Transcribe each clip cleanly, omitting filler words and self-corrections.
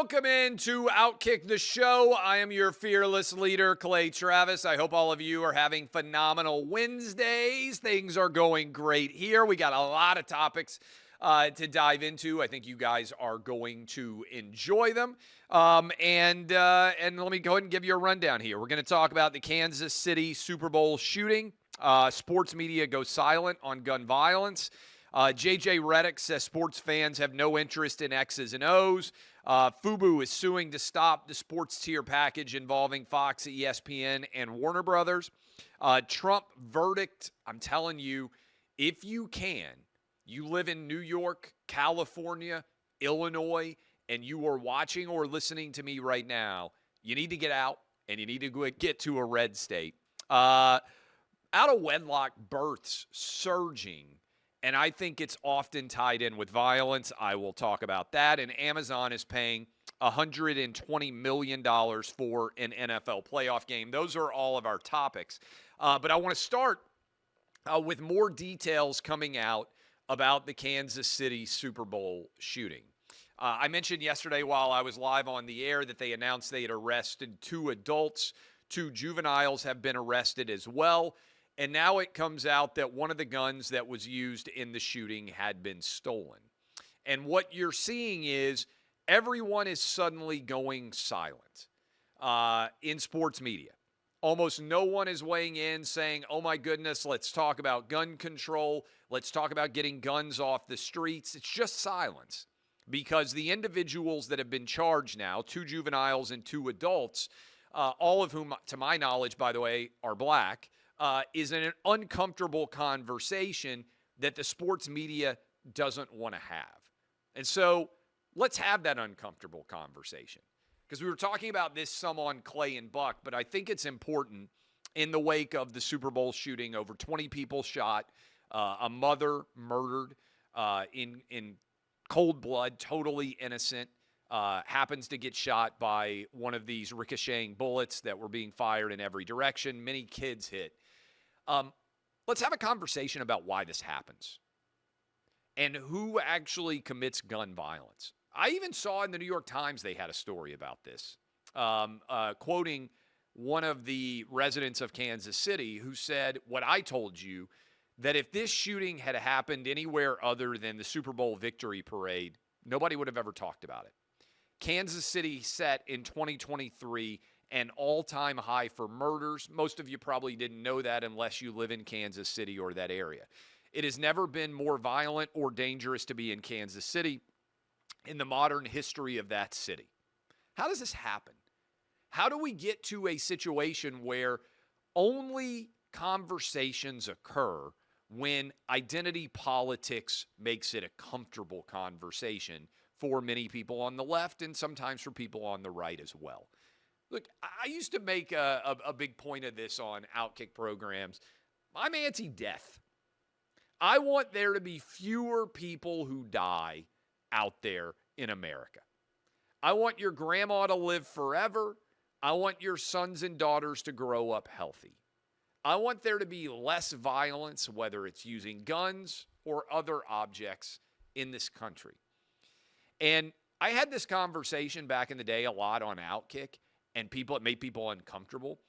Welcome into OutKick the show. I am your fearless leader, Clay Travis. I hope all of you are having phenomenal Wednesdays. Things are going great here. We got a lot of topics to dive into. I think you guys are going to enjoy them. And let me go ahead and give you a rundown here. We're going to talk about the Kansas City Super Bowl shooting. Sports media goes silent on gun violence. JJ Reddick says sports fans have no interest in X's and O's. Fubo is suing to stop the sports tier package involving Fox, ESPN, and Warner Brothers. Trump verdict, I'm telling you, if you can, you live in New York, California, Illinois, and you are watching or listening to me right now, you need to get out and you need to get to a red state. Out of wedlock births surging. And I think it's often tied in with violence. I will talk about that. And Amazon is paying $120 million for an NFL playoff game. Those are all of our topics. But I want to start with more details coming out about the Kansas City Super Bowl shooting. I mentioned yesterday while I was live on the air that they announced they had arrested 2 adults. 2 juveniles have been arrested as well. And now it comes out that one of the guns that was used in the shooting had been stolen. And what you're seeing is everyone is suddenly going silent in sports media. Almost no one is weighing in saying, oh my goodness, let's talk about gun control. Let's talk about getting guns off the streets. It's just silence because the individuals that have been charged now, 2 juveniles and 2 adults, all of whom, to my knowledge, by the way, are black, is an uncomfortable conversation that the sports media doesn't want to have. And so let's have that uncomfortable conversation. Because we were talking about this some on Clay and Buck, but I think it's important in the wake of the Super Bowl shooting, over 20 people shot, a mother murdered in cold blood, totally innocent, happens to get shot by one of these ricocheting bullets that were being fired in every direction, many kids hit. Let's have a conversation about why this happens and who actually commits gun violence. I even saw in the New York Times they had a story about this, quoting one of the residents of Kansas City who said what I told you, that if this shooting had happened anywhere other than the Super Bowl victory parade, nobody would have ever talked about it. Kansas City set in 2023 an all-time high for murders. Most of you probably didn't know that unless you live in Kansas City or that area. It has never been more violent or dangerous to be in Kansas City in the modern history of that city. How does this happen? How do we get to a situation where only conversations occur when identity politics makes it a comfortable conversation for many people on the left and sometimes for people on the right as well? Look, I used to make a big point of this on OutKick programs. I'm anti-death. I want there to be fewer people who die out there in America. I want your grandma to live forever. I want your sons and daughters to grow up healthy. I want there to be less violence, whether it's using guns or other objects in this country. And I had this conversation back in the day a lot on OutKick, and it made people uncomfortable.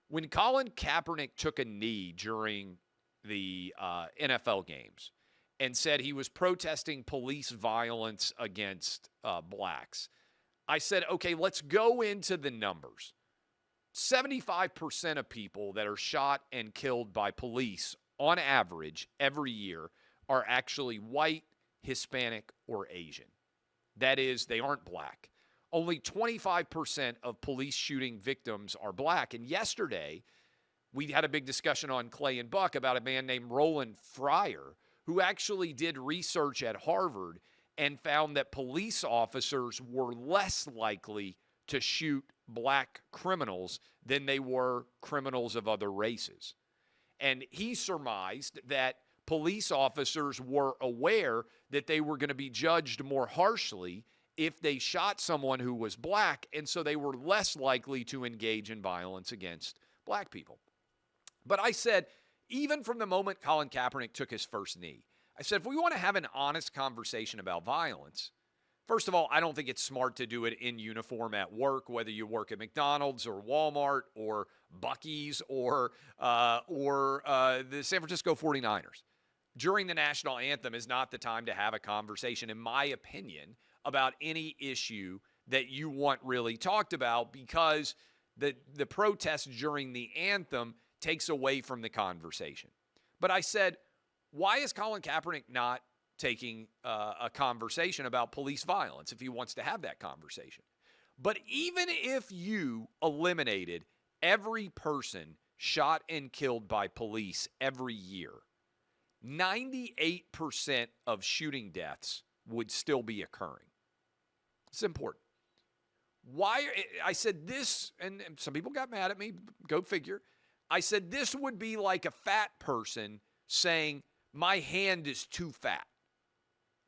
When Colin Kaepernick took a knee during the NFL games and said he was protesting police violence against blacks, I said, okay, let's go into the numbers. 75% of people that are shot and killed by police on average every year are actually white, Hispanic, or Asian. That is, they aren't black. Only 25% of police shooting victims are black. And yesterday, we had a big discussion on Clay and Buck about a man named Roland Fryer, who actually did research at Harvard and found that police officers were less likely to shoot black criminals than they were criminals of other races. And he surmised that police officers were aware that they were going to be judged more harshly if they shot someone who was black, and so they were less likely to engage in violence against black people. But I said, even from the moment Colin Kaepernick took his first knee, I said, if we want to have an honest conversation about violence, First of all, I don't think it's smart to do it in uniform at work, whether you work at McDonald's or Walmart or Buc-ee's or the San Francisco 49ers. During the national anthem is not the time to have a conversation, in my opinion, about any issue that you want really talked about, because the protest during the anthem takes away from the conversation. But I said, why is Colin Kaepernick not taking a conversation about police violence if he wants to have that conversation? But even if you eliminated every person shot and killed by police every year, 98% of shooting deaths would still be occurring. It's important. Why? I said this, and some people got mad at me, go figure. I said this would be like a fat person saying, my hand is too fat.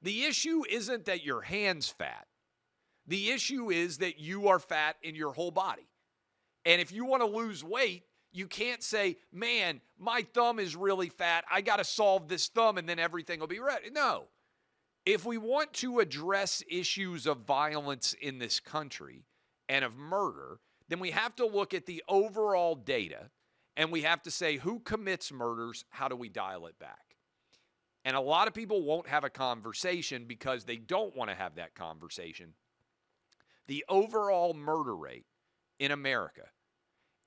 The issue isn't that your hand's fat. The issue is that you are fat in your whole body. And if you want to lose weight, you can't say, man, my thumb is really fat. I got to solve this thumb and then everything will be right. No. If we want to address issues of violence in this country and of murder, then we have to look at the overall data and we have to say, who commits murders? How do we dial it back? And a lot of people won't have a conversation because they don't want to have that conversation. The overall murder rate in America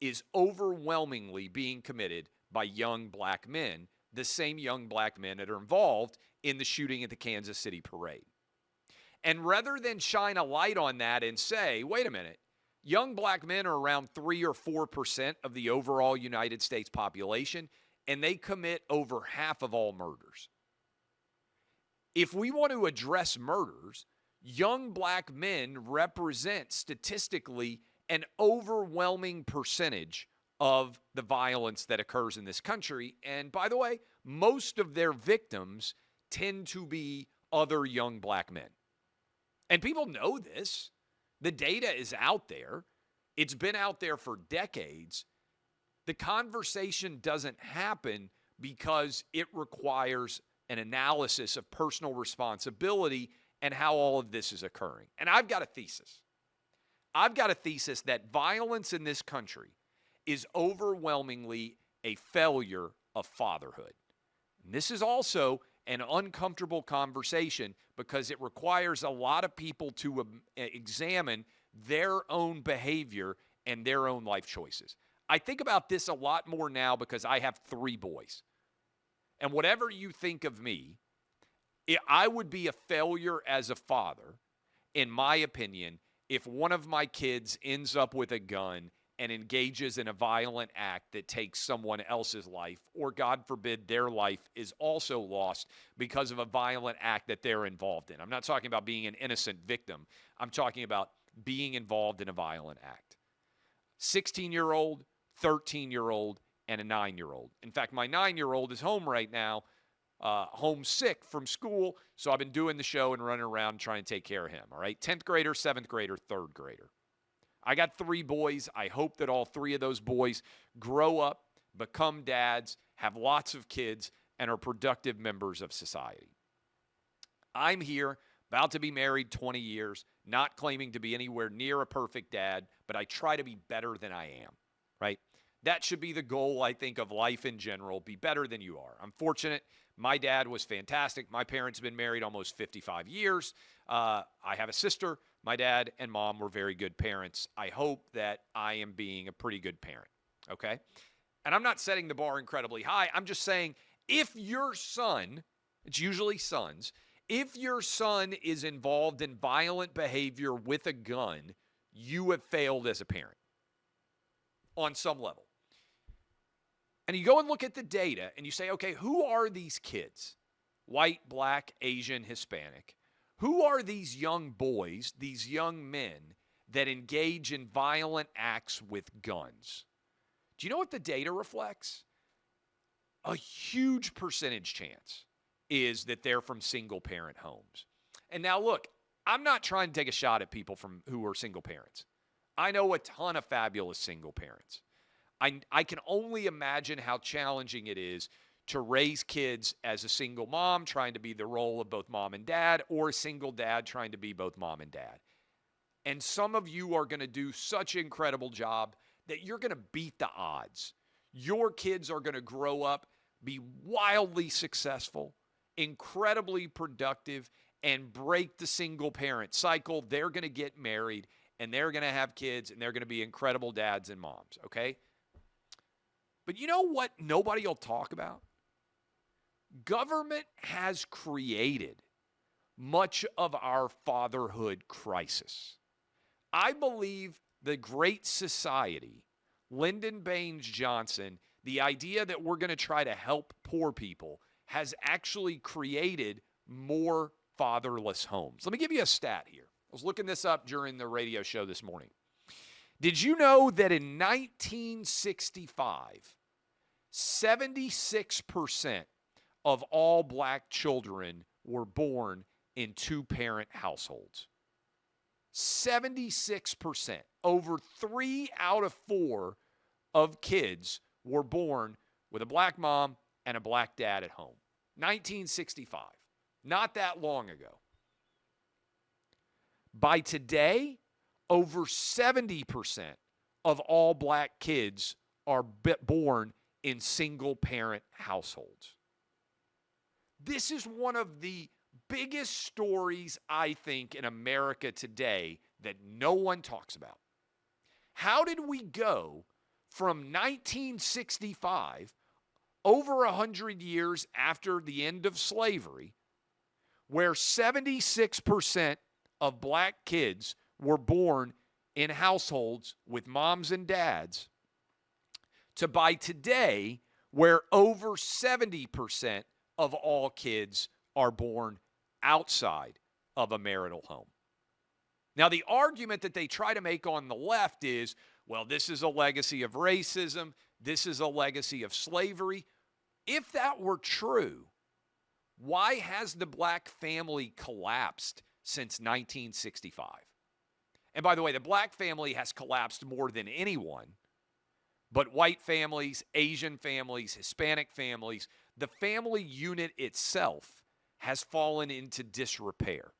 is overwhelmingly being committed by young black men, the same young black men that are involved in the shooting at the Kansas City parade. And rather than shine a light on that and say, wait a minute, young black men are around 3 or 4% of the overall United States population, and they commit over half of all murders. If we want to address murders, young black men represent statistically an overwhelming percentage of the violence that occurs in this country. And by the way, most of their victims tend to be other young black men. And people know this. The data is out there. It's been out there for decades. The conversation doesn't happen because it requires an analysis of personal responsibility and how all of this is occurring. And I've got a thesis. I've got a thesis that violence in this country is overwhelmingly a failure of fatherhood. And this is also an uncomfortable conversation because it requires a lot of people to examine their own behavior and their own life choices. I think about this a lot more now because I have 3 boys. And whatever you think of me, I would be a failure as a father, in my opinion, if one of my kids ends up with a gun and engages in a violent act that takes someone else's life, or God forbid their life is also lost because of a violent act that they're involved in. I'm not talking about being an innocent victim. I'm talking about being involved in a violent act. 16-year-old, 13-year-old, and a 9-year-old. In fact, my 9-year-old is home right now, homesick from school, so I've been doing the show and running around trying to take care of him, all right? 10th grader, 7th grader, 3rd grader. I got 3 boys. I hope that all 3 of those boys grow up, become dads, have lots of kids, and are productive members of society. I'm here, about to be married 20 years, not claiming to be anywhere near a perfect dad, but I try to be better than I am, right? That should be the goal, I think, of life in general, be better than you are. I'm fortunate. My dad was fantastic. My parents have been married almost 55 years. I have a sister. My dad and mom were very good parents. I hope that I am being a pretty good parent, okay? And I'm not setting the bar incredibly high. I'm just saying if your son, it's usually sons, if your son is involved in violent behavior with a gun, you have failed as a parent on some level. And you go and look at the data and you say, okay, who are these kids? White, black, Asian, Hispanic. Who are these young boys, these young men that engage in violent acts with guns? Do you know what the data reflects? A huge percentage chance is that they're from single-parent homes. And now look, I'm not trying to take a shot at people who are single parents. I know a ton of fabulous single parents. I can only imagine how challenging it is to raise kids as a single mom trying to be the role of both mom and dad, or a single dad trying to be both mom and dad. And some of you are going to do such an incredible job that you're going to beat the odds. Your kids are going to grow up, be wildly successful, incredibly productive, and break the single parent cycle. They're going to get married, and they're going to have kids, and they're going to be incredible dads and moms, okay? But you know what nobody will talk about? Government has created much of our fatherhood crisis. I believe the Great Society, Lyndon Baines Johnson, the idea that we're going to try to help poor people has actually created more fatherless homes. Let me give you a stat here. I was looking this up during the radio show this morning. Did you know that in 1965, 76% of all black children were born in two-parent households? 76%. Over 3 out of 4 of kids were born with a black mom and a black dad at home. 1965. Not that long ago. By today, over 70% of all black kids are born in single-parent households. This is one of the biggest stories, I think, in America today that no one talks about. How did we go from 1965, over 100 years after the end of slavery, where 76% of black kids were born in households with moms and dads, to by today, where over 70% of all kids are born outside of a marital home? Now, the argument that they try to make on the left is, well, this is a legacy of racism. This is a legacy of slavery. If that were true, why has the black family collapsed since 1965? And by the way, the black family has collapsed more than anyone, but white families, Asian families, Hispanic families, the family unit itself has fallen into disrepair.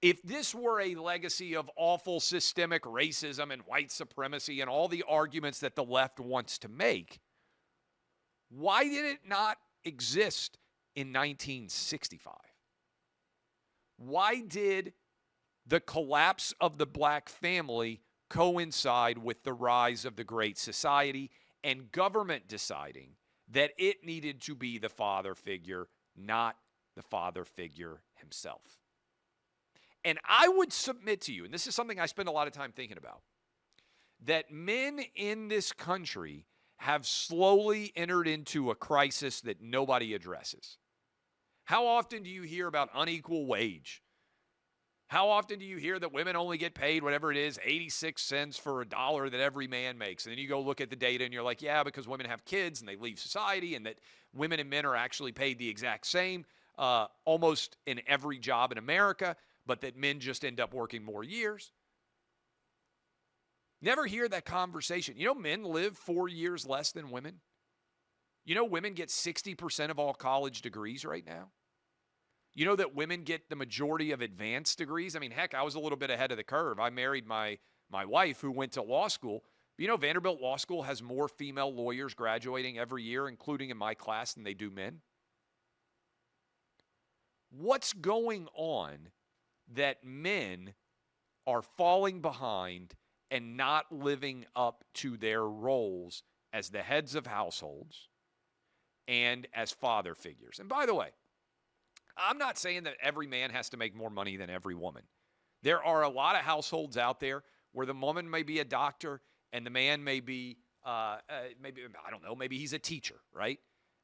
If this were a legacy of awful systemic racism and white supremacy and all the arguments that the left wants to make, why did it not exist in 1965? Why did the collapse of the black family coincide with the rise of the Great Society and government deciding that it needed to be the father figure, not the father figure himself? And I would submit to you, and this is something I spend a lot of time thinking about, that men in this country have slowly entered into a crisis that nobody addresses. How often do you hear about unequal wage? How often do you hear that women only get paid whatever it is, 86 cents for a dollar that every man makes? And then you go look at the data and you're like, yeah, because women have kids and they leave society, and that women and men are actually paid the exact same almost in every job in America, but that men just end up working more years. Never hear that conversation. You know, men live 4 years less than women. You know, women get 60% of all college degrees right now. You know that women get the majority of advanced degrees. I mean, heck, I was a little bit ahead of the curve. I married my wife who went to law school. But you know, Vanderbilt Law School has more female lawyers graduating every year, including in my class, than they do men. What's going on that men are falling behind and not living up to their roles as the heads of households and as father figures? And by the way, I'm not saying that every man has to make more money than every woman. There are a lot of households out there where the woman may be a doctor and the man may be, maybe he's a teacher, right?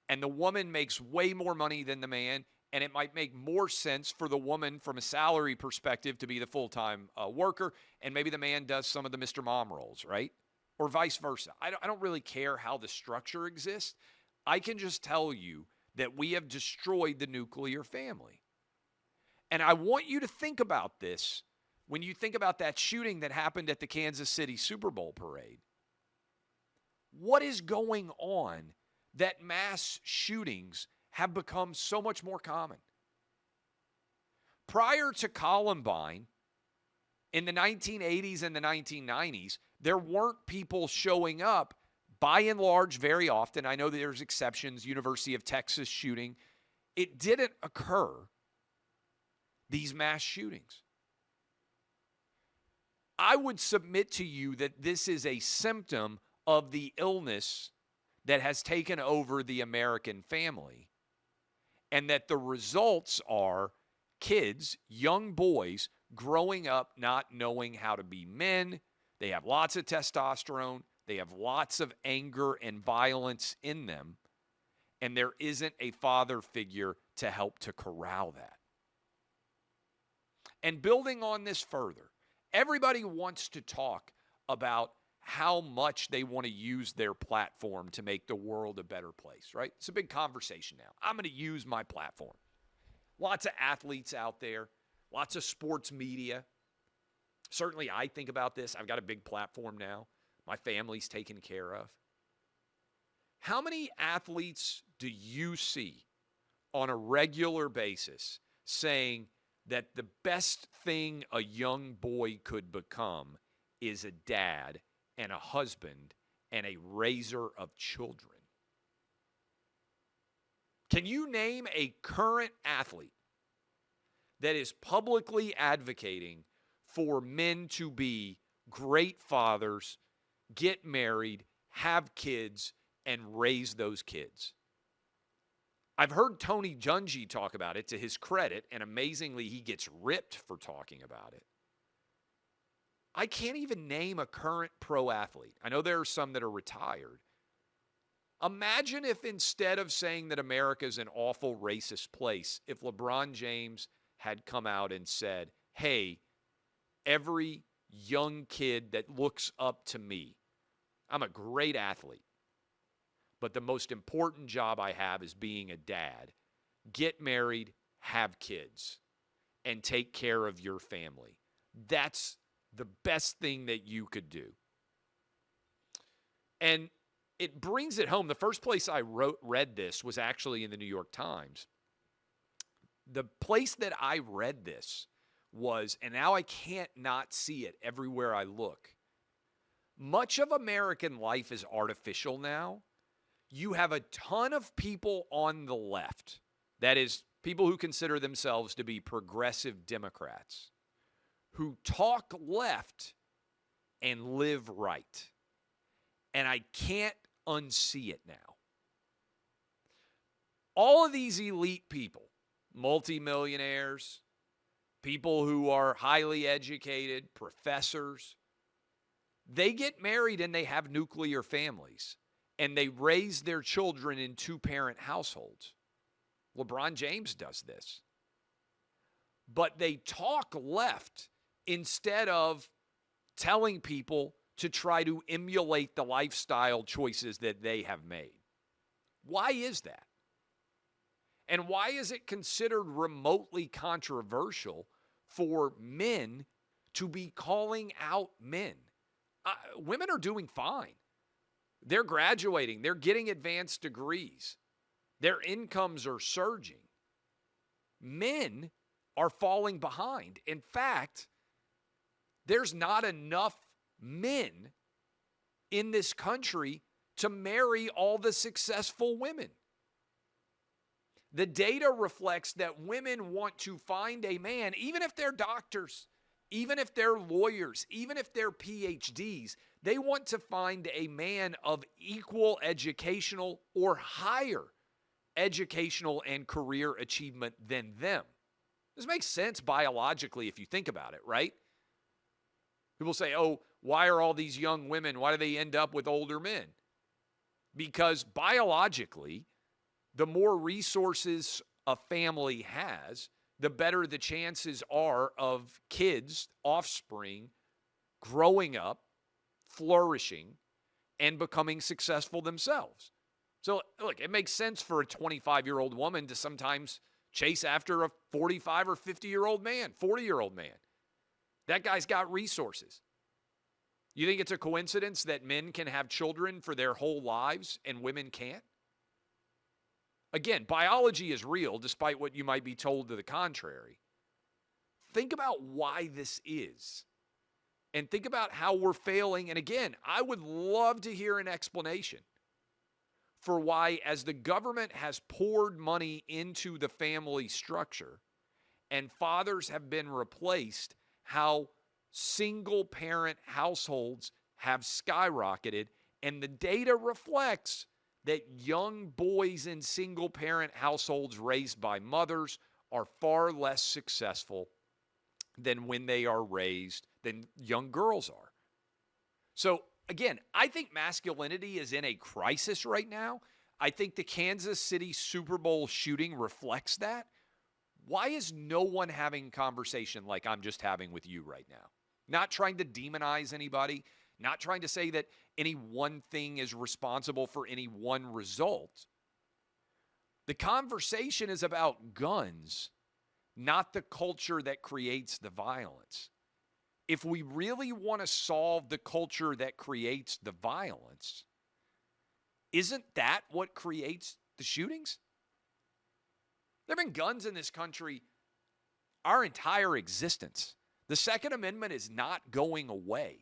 And the woman makes way more money than the man, and it might make more sense for the woman from a salary perspective to be the full-time worker, and maybe the man does some of the Mr. Mom roles, right? Or vice versa. I don't really care how the structure exists. I can just tell you that we have destroyed the nuclear family. And I want you to think about this when you think about that shooting that happened at the Kansas City Super Bowl parade. What is going on that mass shootings have become so much more common. Prior to Columbine, in the 1980s and the 1990s, there weren't people showing up, by and large, very often. I know there's exceptions, University of Texas shooting. It didn't occur, these mass shootings. I would submit to you that this is a symptom of the illness that has taken over the American family, and that the results are kids, young boys, growing up not knowing how to be men. They have lots of testosterone. They have lots of anger and violence in them, and there isn't a father figure to help to corral that. And building on this further, everybody wants to talk about how much they want to use their platform to make the world a better place, right? It's a big conversation now. I'm going to use my platform. Lots of athletes out there, lots of sports media. Certainly, I think about this. I've got a big platform now. My family's taken care of. How many athletes do you see on a regular basis saying that the best thing a young boy could become is a dad and a husband and a raiser of children? Can you name a current athlete that is publicly advocating for men to be great fathers, get married, have kids, and raise those kids? I've heard Tony Dungy talk about it to his credit, and amazingly, he gets ripped for talking about it. I can't even name a current pro athlete. I know there are some that are retired. Imagine if instead of saying that America is an awful racist place, if LeBron James had come out and said, hey, every young kid that looks up to me, I'm a great athlete, but the most important job I have is being a dad. Get married, have kids, and take care of your family. That's the best thing that you could do. And it brings it home. The first place I read this was actually in the New York Times. The place that I read this was, and now I can't not see it everywhere I look, much of American life is artificial now. You have a ton of people on the left, that is, people who consider themselves to be progressive Democrats, who talk left and live right. And I can't unsee it now. All of these elite people, multimillionaires, people who are highly educated, professors, they get married and they have nuclear families, and they raise their children in two-parent households. LeBron James does this. But they talk left instead of telling people to try to emulate the lifestyle choices that they have made. Why is that? And why is it considered remotely controversial for men to be calling out men? Women are doing fine. They're graduating. They're getting advanced degrees. Their incomes are surging. Men are falling behind. In fact, there's not enough men in this country to marry all the successful women. The data reflects that women want to find a man, even if they're doctors, even if they're lawyers, even if they're PhDs, they want to find a man of equal educational or higher educational and career achievement than them. This makes sense biologically if you think about it, right? People say, oh, why are all these young women, why do they end up with older men? Because biologically, the more resources a family has, the better the chances are of kids, offspring, growing up, flourishing, and becoming successful themselves. So, look, it makes sense for a 25-year-old woman to sometimes chase after a 45 or 50-year-old man, 40-year-old man. That guy's got resources. You think it's a coincidence that men can have children for their whole lives and women can't? Again, biology is real despite what you might be told to the contrary. Think about why this is. And think about how we're failing. And again, I would love to hear an explanation for why, as the government has poured money into the family structure and fathers have been replaced, how single parent households have skyrocketed. And the data reflects that young boys in single parent households raised by mothers are far less successful than when they are raised than young girls are. So again, I think masculinity is in a crisis right now. I think the Kansas City Super Bowl shooting reflects that. Why is no one having conversation like I'm just having with you right now? Not trying to demonize anybody, not trying to say that any one thing is responsible for any one result. The conversation is about guns, not the culture that creates the violence. If we really want to solve the culture that creates the violence, isn't that what creates the shootings? There have been guns in this country our entire existence. The Second Amendment is not going away.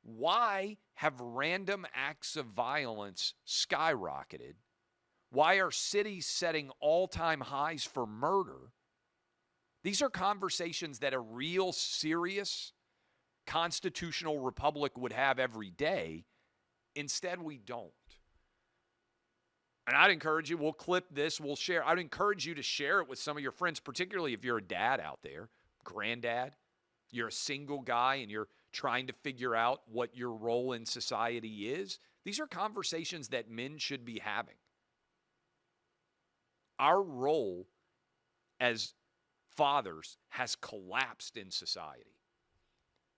Why have random acts of violence skyrocketed? Why are cities setting all-time highs for murder? These are conversations that a real serious constitutional republic would have every day. Instead, we don't. And I'd encourage you, we'll clip this, we'll share. I'd encourage you to share it with some of your friends, particularly if you're a dad out there, granddad, you're a single guy and you're trying to figure out what your role in society is. These are conversations that men should be having. Our role as fathers has collapsed in society.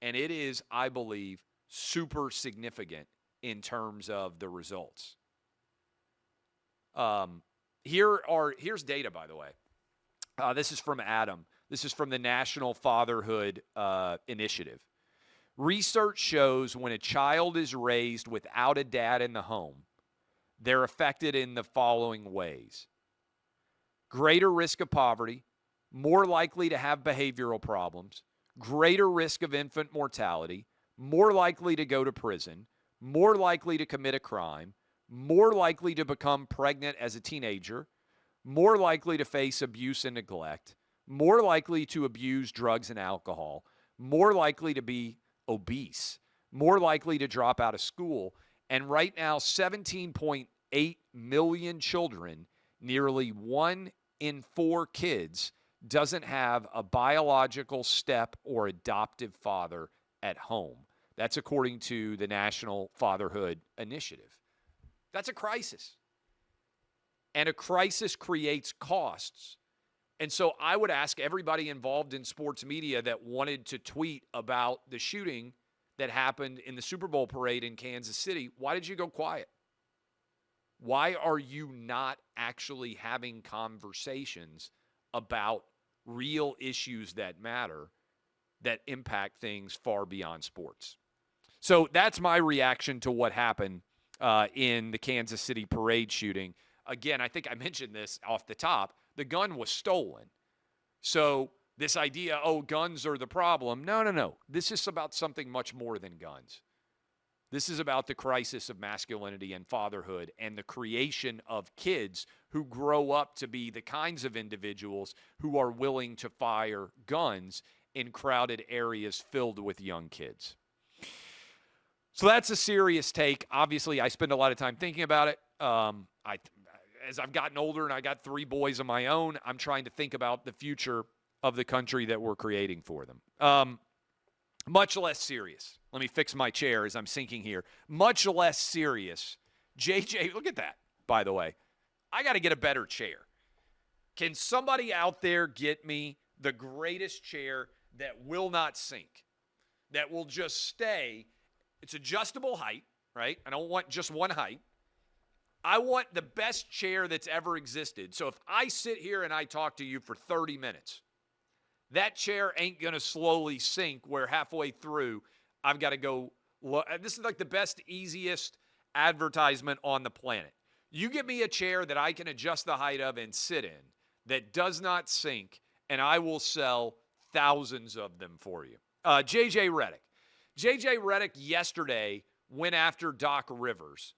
And it is, I believe, super significant in terms of the results. Here's data, by the way. This is from Adam. This is from the National Fatherhood Initiative. Research shows when a child is raised without a dad in the home, they're affected in the following ways. Greater risk of poverty, more likely to have behavioral problems, greater risk of infant mortality, more likely to go to prison, more likely to commit a crime, more likely to become pregnant as a teenager, more likely to face abuse and neglect, more likely to abuse drugs and alcohol, more likely to be obese, more likely to drop out of school. And right now, 17.8 million children, nearly 1 in 4 kids, doesn't have a biological step or adoptive father at home. That's according to the National Fatherhood Initiative. That's a crisis. And a crisis creates costs. And so I would ask everybody involved in sports media that wanted to tweet about the shooting that happened in the Super Bowl parade in Kansas City, why did you go quiet? Why are you not actually having conversations about real issues that matter, that impact things far beyond sports? So that's my reaction to what happened in the Kansas City parade shooting. Again, I think I mentioned this off the top. The gun was stolen. So this idea, oh, guns are the problem. No. This is about something much more than guns. This is about the crisis of masculinity and fatherhood and the creation of kids who grow up to be the kinds of individuals who are willing to fire guns in crowded areas filled with young kids. So that's a serious take. Obviously, I spend a lot of time thinking about it. As I've gotten older and I got 3 boys of my own, I'm trying to think about the future of the country that we're creating for them. Much less serious. Let me fix my chair as I'm sinking here. Much less serious. JJ, look at that, by the way. I got to get a better chair. Can somebody out there get me the greatest chair that will not sink, that will just stay? It's adjustable height, right? I don't want just one height. I want the best chair that's ever existed. So if I sit here and I talk to you for 30 minutes, that chair ain't going to slowly sink where halfway through I've got to go. This is like the best, easiest advertisement on the planet. You give me a chair that I can adjust the height of and sit in that does not sink, and I will sell thousands of them for you. JJ Reddick. JJ Reddick yesterday went after Doc Rivers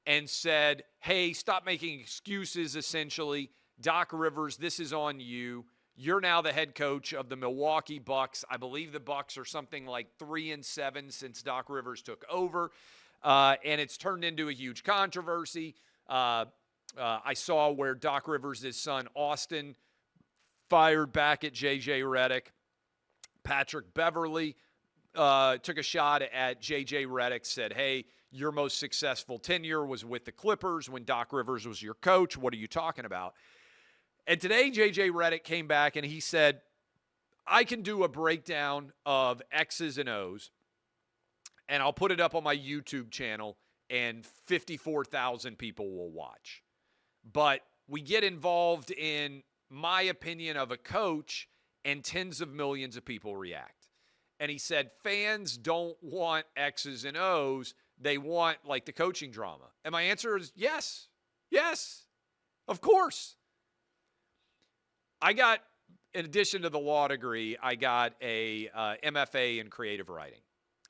and said, hey, stop making excuses, essentially. Doc Rivers, this is on you. You're now the head coach of the Milwaukee Bucks. I believe the Bucks are something like 3-7 since Doc Rivers took over, and it's turned into a huge controversy. I saw where Doc Rivers' son, Austin, fired back at J.J. Reddick. Patrick Beverly took a shot at J.J. Reddick, said, hey, your most successful tenure was with the Clippers when Doc Rivers was your coach. What are you talking about? And today, J.J. Reddick came back and he said, I can do a breakdown of X's and O's, and I'll put it up on my YouTube channel, and 54,000 people will watch. But we get involved in my opinion of a coach, and tens of millions of people react. And he said, fans don't want X's and O's. They want, like, the coaching drama. And my answer is yes. Yes, of course. I got, in addition to the law degree, I got a MFA in creative writing.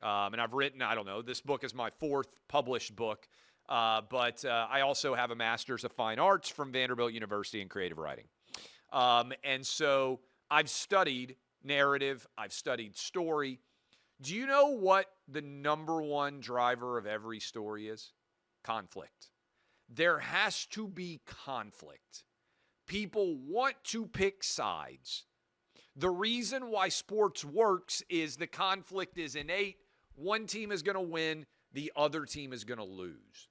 And I've written, I don't know, this book is my 4th published book. But I also have a master's of fine arts from Vanderbilt University in creative writing. And so I've studied narrative. I've studied story. Do you know what the number one driver of every story is? Conflict. There has to be conflict. People want to pick sides. The reason why sports works is the conflict is innate. One team is going to win. The other team is going to lose.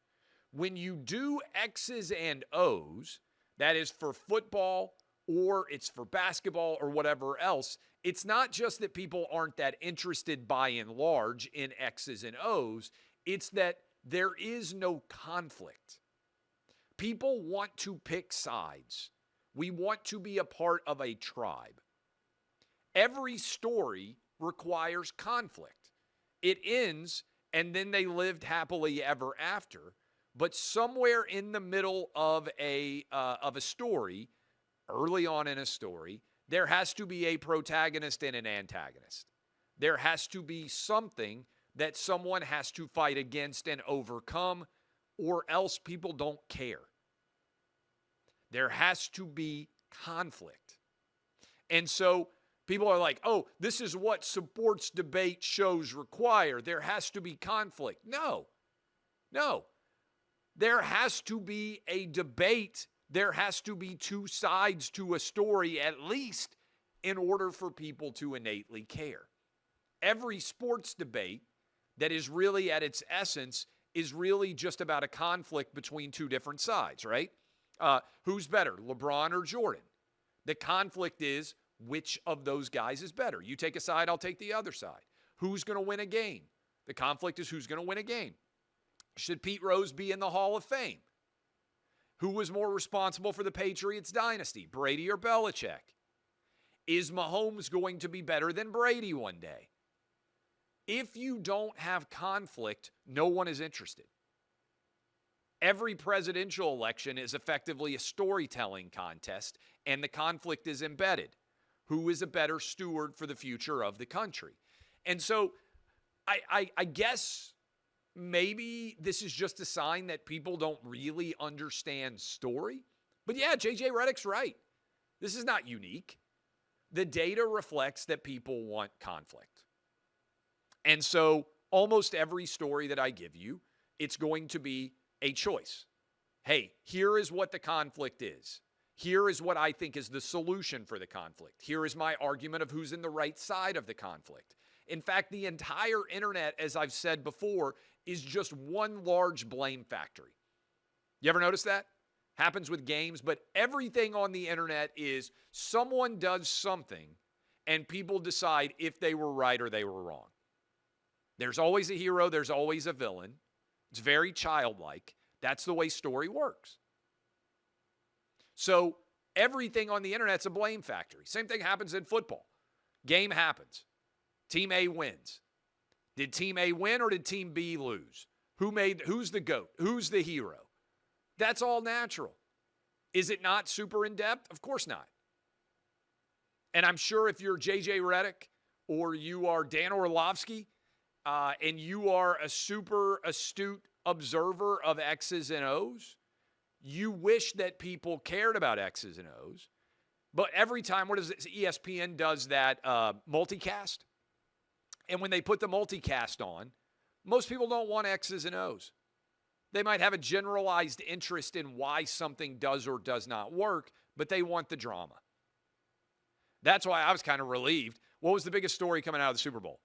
When you do X's and O's, that is for football or it's for basketball or whatever else, it's not just that people aren't that interested by and large in X's and O's. It's that there is no conflict. People want to pick sides. We want to be a part of a tribe. Every story requires conflict. It ends, and then they lived happily ever after. But somewhere in the middle of a story, early on in a story, there has to be a protagonist and an antagonist. There has to be something that someone has to fight against and overcome, or else people don't care. There has to be conflict. And so people are like, oh, this is what sports debate shows require. There has to be conflict. No. There has to be a debate. There has to be two sides to a story, at least, in order for people to innately care. Every sports debate that is really at its essence is really just about a conflict between two different sides, right? Who's better, LeBron or Jordan? The conflict is which of those guys is better. You take a side, I'll take the other side. Who's going to win a game? The conflict is who's going to win a game. Should Pete Rose be in the Hall of Fame? Who was more responsible for the Patriots dynasty, Brady or Belichick? Is Mahomes going to be better than Brady one day? If you don't have conflict, no one is interested. Every presidential election is effectively a storytelling contest, and the conflict is embedded. Who is a better steward for the future of the country? And so I guess maybe this is just a sign that people don't really understand story. But yeah, J.J. Reddick's right. This is not unique. The data reflects that people want conflict. And so almost every story that I give you, it's going to be a choice. Hey, here is what the conflict is. Here is what I think is the solution for the conflict. Here is my argument of who's in the right side of the conflict. In fact, the entire internet, as I've said before, is just one large blame factory. You ever notice that? Happens with games, but everything on the internet is someone does something and people decide if they were right or they were wrong. There's always a hero, there's always a villain. It's very childlike. That's the way story works. So everything on the internet's a blame factory. Same thing happens in football. Game happens. Team A wins. Did Team A win or did Team B lose? Who's the GOAT? Who's the hero? That's all natural. Is it not super in-depth? Of course not. And I'm sure if you're J.J. Reddick or you are Dan Orlovsky and you are a super astute observer of X's and O's, you wish that people cared about X's and O's. But every time, what is it? ESPN does that multicast. And when they put the multicast on, most people don't want X's and O's. They might have a generalized interest in why something does or does not work, but they want the drama. That's why I was kind of relieved. What was the biggest story coming out of the Super Bowl?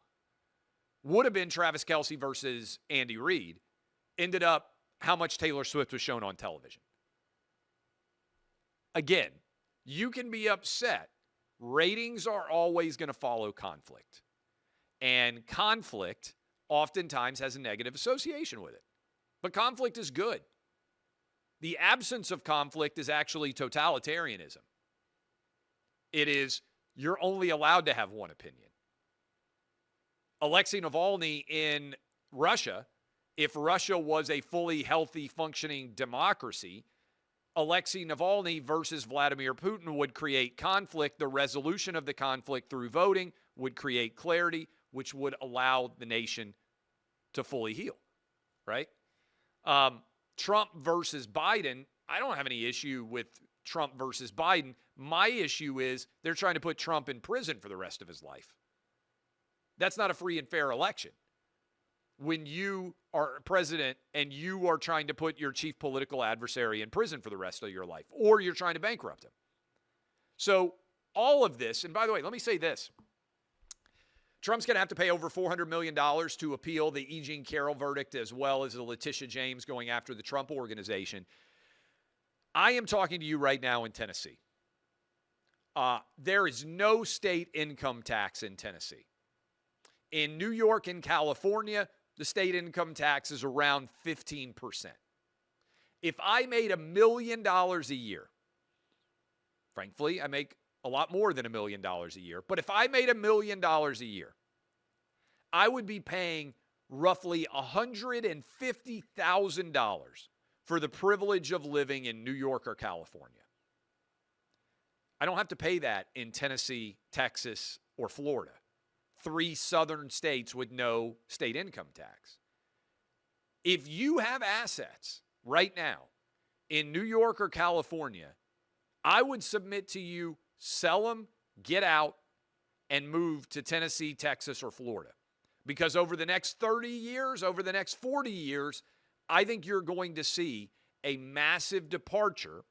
Would have been Travis Kelce versus Andy Reid. Ended up how much Taylor Swift was shown on television. Again, you can be upset. Ratings are always going to follow conflict. And conflict oftentimes has a negative association with it. But conflict is good. The absence of conflict is actually totalitarianism. It is, you're only allowed to have one opinion. Alexei Navalny in Russia, if Russia was a fully healthy, functioning democracy, Alexei Navalny versus Vladimir Putin would create conflict. The resolution of the conflict through voting would create clarity, which would allow the nation to fully heal, right? Trump versus Biden, I don't have any issue with Trump versus Biden. My issue is they're trying to put Trump in prison for the rest of his life. That's not a free and fair election. When you are president and you are trying to put your chief political adversary in prison for the rest of your life, or you're trying to bankrupt him. So all of this, and by the way, let me say this. Trump's going to have to pay over $400 million to appeal the E. Jean Carroll verdict, as well as the Letitia James going after the Trump organization. I am talking to you right now in Tennessee. There is no state income tax in Tennessee. In New York and California, the state income tax is around 15%. If I made $1 million a year, frankly, I make a lot more than $1 million a year, but if I made $1 million a year, I would be paying roughly $150,000 for the privilege of living in New York or California. I don't have to pay that in Tennessee, Texas, or Florida. 3 southern states with no state income tax. If you have assets right now in New York or California, I would submit to you, sell them, get out, and move to Tennessee, Texas, or Florida. Because over the next 30 years, over the next 40 years, I think you're going to see a massive departure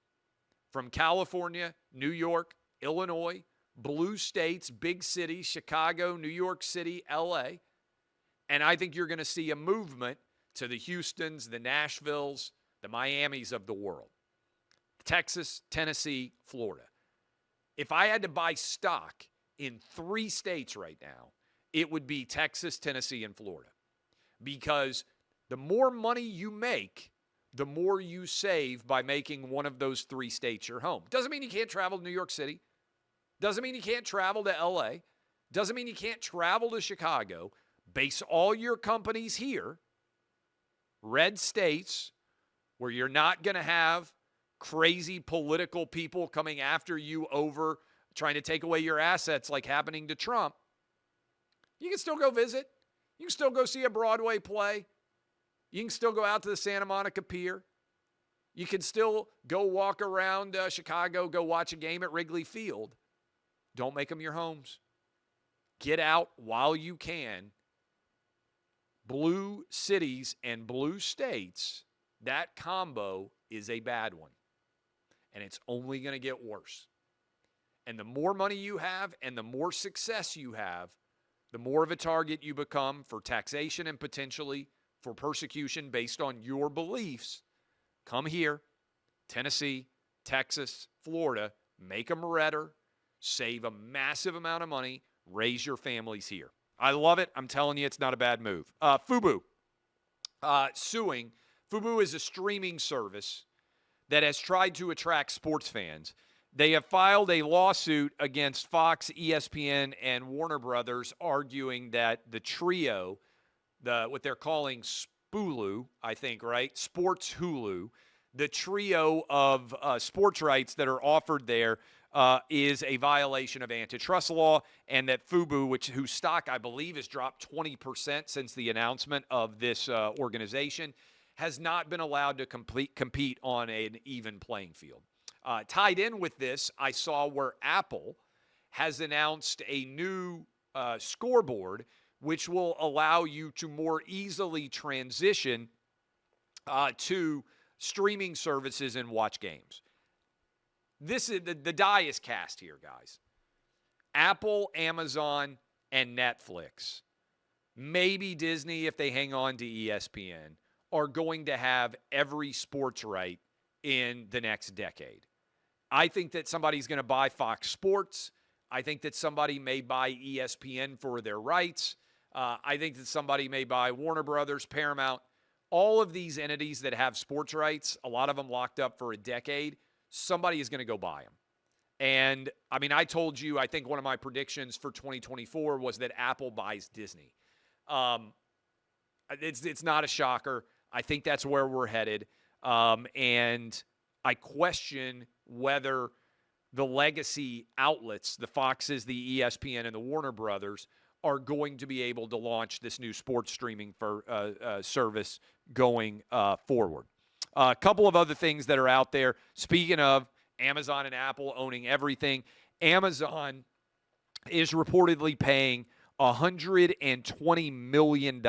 from California, New York, Illinois, blue states, big cities, Chicago, New York City, LA. And I think you're going to see a movement to the Houstons, the Nashvilles, the Miamis of the world. Texas, Tennessee, Florida. If I had to buy stock in 3 states right now, it would be Texas, Tennessee, and Florida. Because the more money you make, the more you save by making one of those 3 states your home. Doesn't mean you can't travel to New York City. Doesn't mean you can't travel to LA. Doesn't mean you can't travel to Chicago. Base all your companies here, red states, where you're not going to have crazy political people coming after you over trying to take away your assets like happening to Trump. You can still go visit. You can still go see a Broadway play. You can still go out to the Santa Monica Pier. You can still go walk around Chicago, go watch a game at Wrigley Field. Don't make them your homes. Get out while you can. Blue cities and blue states, that combo is a bad one. And it's only going to get worse. And the more money you have and the more success you have, the more of a target you become for taxation and potentially for persecution based on your beliefs. Come here, Tennessee, Texas, Florida, make them redder, save a massive amount of money, raise your families here. I love it. I'm telling you, it's not a bad move. Fubo suing. Fubo is a streaming service that has tried to attract sports fans. They have filed a lawsuit against Fox, ESPN, and Warner Brothers, arguing that the trio, what they're calling Spulu, I think, right? Sports Hulu, the trio of sports rights that are offered there is a violation of antitrust law, and that Fubo, whose stock I believe has dropped 20% since the announcement of this organization, has not been allowed to compete on an even playing field. Tied in with this, I saw where Apple has announced a new scoreboard which will allow you to more easily transition to streaming services and watch games. This is the die is cast here, guys. Apple, Amazon, and Netflix, maybe Disney if they hang on to ESPN, are going to have every sports right in the next decade. I think that somebody's going to buy Fox Sports. I think that somebody may buy ESPN for their rights. I think that somebody may buy Warner Brothers, Paramount. All of these entities that have sports rights, a lot of them locked up for a decade, somebody is going to go buy them. And, I mean, I told you, I think one of my predictions for 2024 was that Apple buys Disney. It's not a shocker. I think that's where we're headed. And I question whether the legacy outlets, the Foxes, the ESPN, and the Warner Brothers, are going to be able to launch this new sports streaming service going forward. A couple of other things that are out there. Speaking of Amazon and Apple owning everything, Amazon is reportedly paying $120 million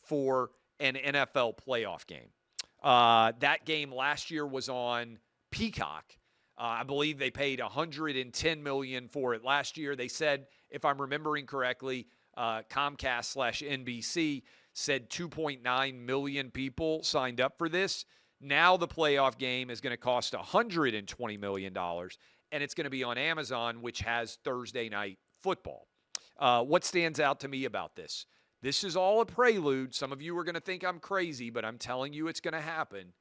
for an NFL playoff game. That game last year was on Peacock. I believe they paid $110 million for it last year. They said, if I'm remembering correctly, Comcast/NBC said 2.9 million people signed up for this. Now the playoff game is going to cost $120 million, and it's going to be on Amazon, which has Thursday night football. What stands out to me about this? This is all a prelude. Some of you are going to think I'm crazy, but I'm telling you it's going to happen.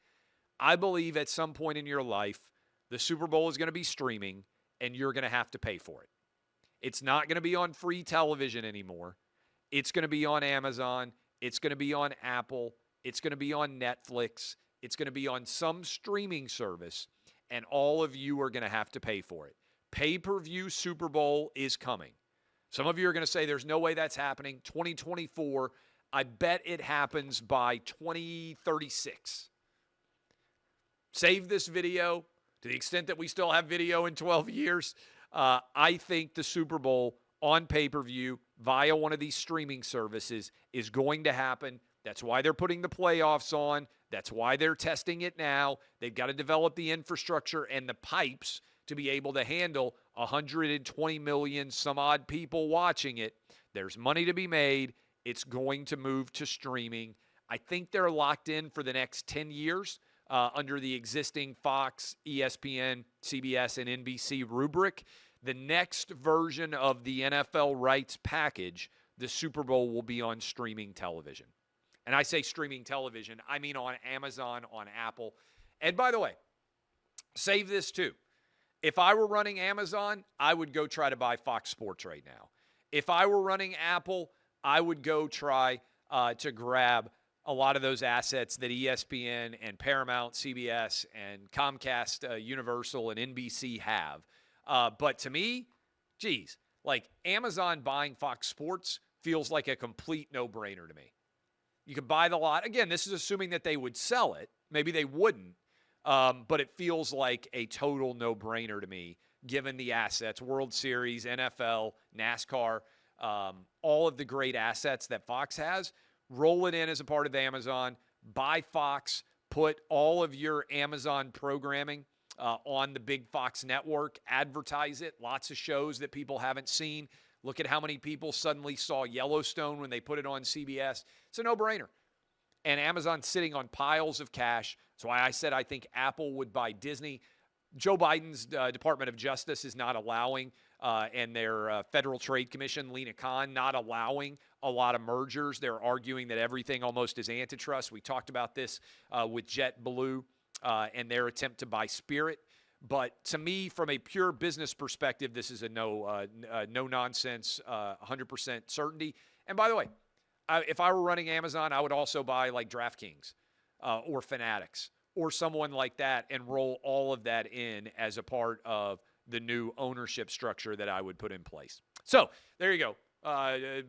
I believe at some point in your life, the Super Bowl is going to be streaming, and you're going to have to pay for it. It's not going to be on free television anymore. It's going to be on Amazon. It's going to be on Apple. It's going to be on Netflix. It's going to be on some streaming service, and all of you are going to have to pay for it. Pay-per-view Super Bowl is coming. Some of you are going to say there's no way that's happening. 2024, I bet it happens by 2036. Save this video to the extent that we still have video in 12 years. I think the Super Bowl on pay-per-view via one of these streaming services is going to happen. That's why they're putting the playoffs on. That's why they're testing it now. They've got to develop the infrastructure and the pipes to be able to handle 120 million some odd people watching it. There's money to be made. It's going to move to streaming. I think they're locked in for the next 10 years under the existing Fox, ESPN, CBS, and NBC rubric. The next version of the NFL rights package, the Super Bowl, will be on streaming television. And I say streaming television, I mean on Amazon, on Apple. And by the way, save this too. If I were running Amazon, I would go try to buy Fox Sports right now. If I were running Apple, I would go try to grab a lot of those assets that ESPN and Paramount, CBS, and Comcast, Universal, and NBC have. But to me, geez, like Amazon buying Fox Sports feels like a complete no-brainer to me. You could buy the lot. Again, this is assuming that they would sell it. Maybe they wouldn't. But it feels like a total no-brainer to me, given the assets, World Series, NFL, NASCAR, all of the great assets that Fox has. Roll it in as a part of Amazon. Buy Fox. Put all of your Amazon programming on the big Fox network. Advertise it. Lots of shows that people haven't seen. Look at how many people suddenly saw Yellowstone when they put it on CBS. It's a no-brainer. And Amazon's sitting on piles of cash. That's why I said I think Apple would buy Disney. Joe Biden's Department of Justice is not allowing, and their Federal Trade Commission, Lena Khan, not allowing a lot of mergers. They're arguing that everything almost is antitrust. We talked about this with JetBlue and their attempt to buy Spirit. But to me, from a pure business perspective, this is a no-nonsense, 100% certainty. And by the way, if I were running Amazon, I would also buy like DraftKings or Fanatics or someone like that and roll all of that in as a part of the new ownership structure that I would put in place. So there you go.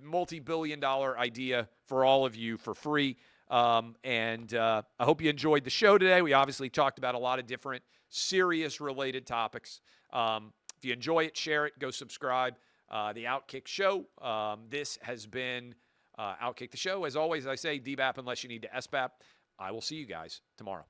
Multi-billion-dollar idea for all of you for free. And I hope you enjoyed the show today. We obviously talked about a lot of different serious related topics. If you enjoy it, share it, go subscribe. The OutKick Show. This has been OutKick the Show. As always, I say DBAP unless you need to SBAP. I will see you guys tomorrow.